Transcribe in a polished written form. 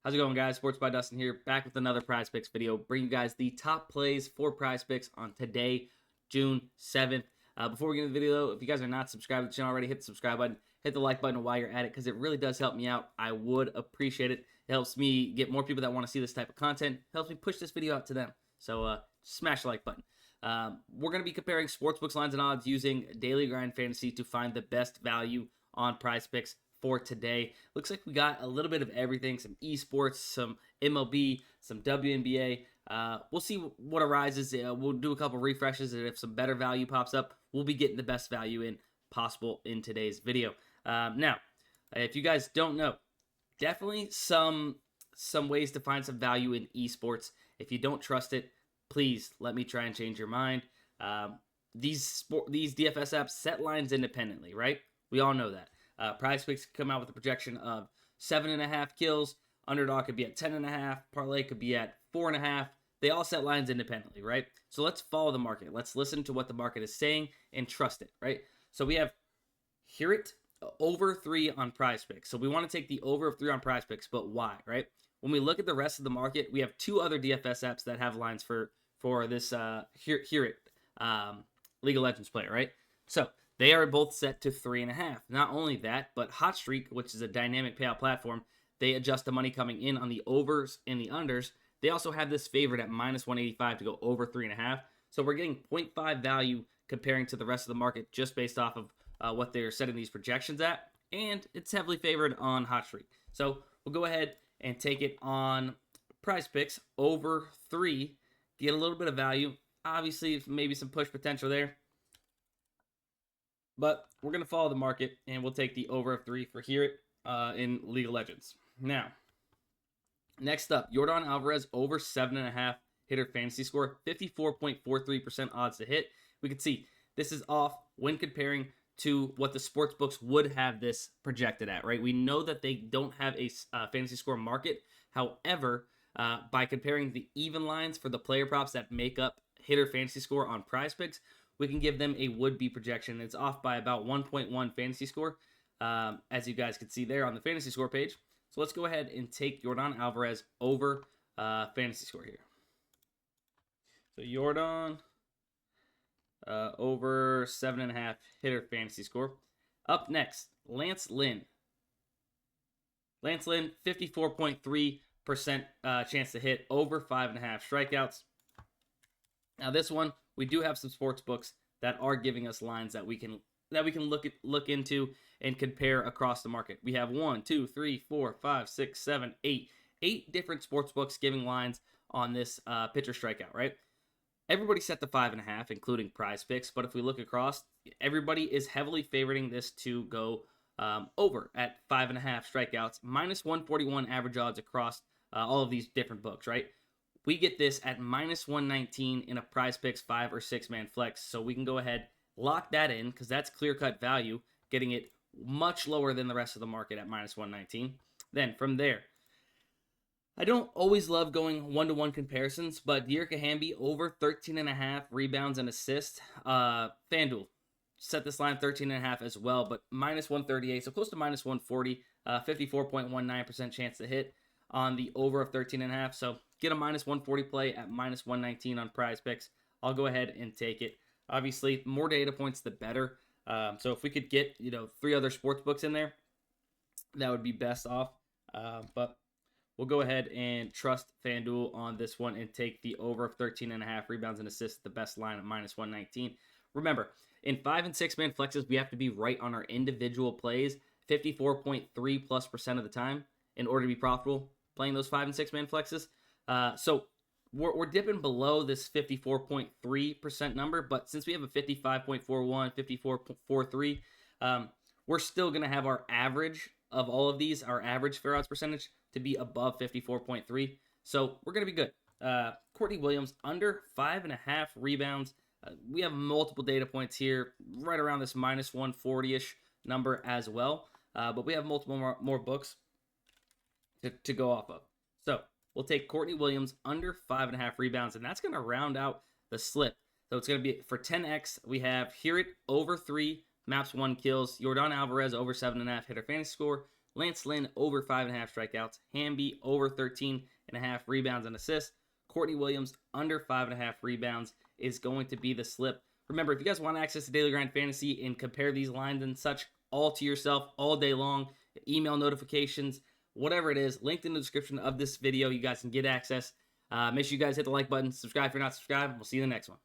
How's it going, guys? Sports by Dustin here, back with another PrizePicks video, bringing you guys the top plays for PrizePicks on today, June 7th. Before we get into the video, though, if you guys are not subscribed to the channel already, hit the subscribe button, hit the like button while you're at it, because it really does help me out. I would appreciate it. It helps me get more people that want to see this type of content. It helps me push this video out to them. So smash the like button. We're going to be comparing sportsbooks, lines, and odds using Daily Grind Fantasy to find the best value on PrizePicks for today. Looks like we got a little bit of everything, some esports, some MLB, some WNBA. We'll see what arises. We'll do a couple refreshes, and if some better value pops up, we'll be getting the best value in possible in today's video. Now, if you guys don't know, definitely some ways to find some value in esports. If you don't trust it, please let me try and change your mind. These DFS apps set lines independently, right? We all know that. PrizePicks come out with a projection of 7.5 kills. Underdog could be at 10.5. Parlay could be at 4.5. They all set lines independently, right? So let's follow the market. Let's listen to what the market is saying and trust it, right? So we have hear it over 3 on PrizePicks. So we want to take the over of 3 on PrizePicks, but why, right? When we look at the rest of the market, we have 2 other DFS apps that have lines for this hear it League of Legends player, right? So they are both set to 3.5. Not only that, but Hot Streak, which is a dynamic payout platform, they adjust the money coming in on the overs and the unders. They also have this favored at -185 to go over 3.5. So we're getting 0.5 value comparing to the rest of the market just based off of what they're setting these projections at. And it's heavily favored on Hot Streak. So we'll go ahead and take it on PrizePicks over 3. Get a little bit of value. Obviously, maybe some push potential there. But we're going to follow the market, and we'll take the over of 3 for Hear It in League of Legends. Now, next up, Yordan Alvarez over 7.5 hitter fantasy score, 54.43% odds to hit. We can see this is off when comparing to what the sports books would have this projected at, right? We know that they don't have a fantasy score market. However, by comparing the even lines for the player props that make up hitter fantasy score on PrizePicks, we can give them a would-be projection. It's off by about 1.1 fantasy score, as you guys can see there on the fantasy score page. So let's go ahead and take Yordan Alvarez over fantasy score here. So Yordan over 7.5 hitter fantasy score. Up next, Lance Lynn. Lance Lynn, 54.3% chance to hit, over 5.5 strikeouts. Now this one, we do have some sports books that are giving us lines that we can look into and compare across the market. We have 1, 2, 3, 4, 5, 6, 7, 8 different sports books giving lines on this pitcher strikeout, right? Everybody set the 5.5, including PrizePicks, but if we look across, everybody is heavily favoriting this to go over at 5.5 strikeouts, -141 average odds across all of these different books, right? We get this at -119 in a PrizePicks 5 or 6 man flex, so we can go ahead, lock that in, because that's clear-cut value, getting it much lower than the rest of the market at -119. Then from there, I don't always love going one-to-one comparisons, but Dearica Hamby over 13.5 rebounds and assists. FanDuel set this line 13.5 as well, but -138, so close to -140, 54.19% chance to hit on the over of 13.5. So get a -140 play at -119 on PrizePicks. I'll go ahead and take it. Obviously, more data points, the better. So if we could get 3 other sports books in there, that would be best off. But we'll go ahead and trust FanDuel on this one and take the over of 13.5 rebounds and assists, the best line at -119. Remember, in 5 and 6 man flexes, we have to be right on our individual plays 54.3+% of the time in order to be profitable playing those 5 and 6 man flexes. So we're dipping below this 54.3% number, but since we have a 55.41, 54.43, we're still going to have our average of all of these, our average fair odds percentage, to be above 54.3. So we're going to be good. Courtney Williams, under 5.5 rebounds. We have multiple data points here, right around this -140-ish number as well. But we have multiple more books to go off of. So we'll take Courtney Williams under 5.5 rebounds, and that's going to round out the slip. So it's going to be for 10x. We have Hear It over 3, maps 1 kills. Yordan Alvarez over 7.5 hitter fantasy score. Lance Lynn over 5.5 strikeouts. Hamby over 13.5 rebounds and assists. Courtney Williams under 5.5 rebounds is going to be the slip. Remember, if you guys want access to Daily Grind Fantasy and compare these lines and such all to yourself all day long, email notifications, whatever it is, linked in the description of this video, you guys can get access. Make sure you guys hit the like button, subscribe if you're not subscribed. We'll see you in the next one.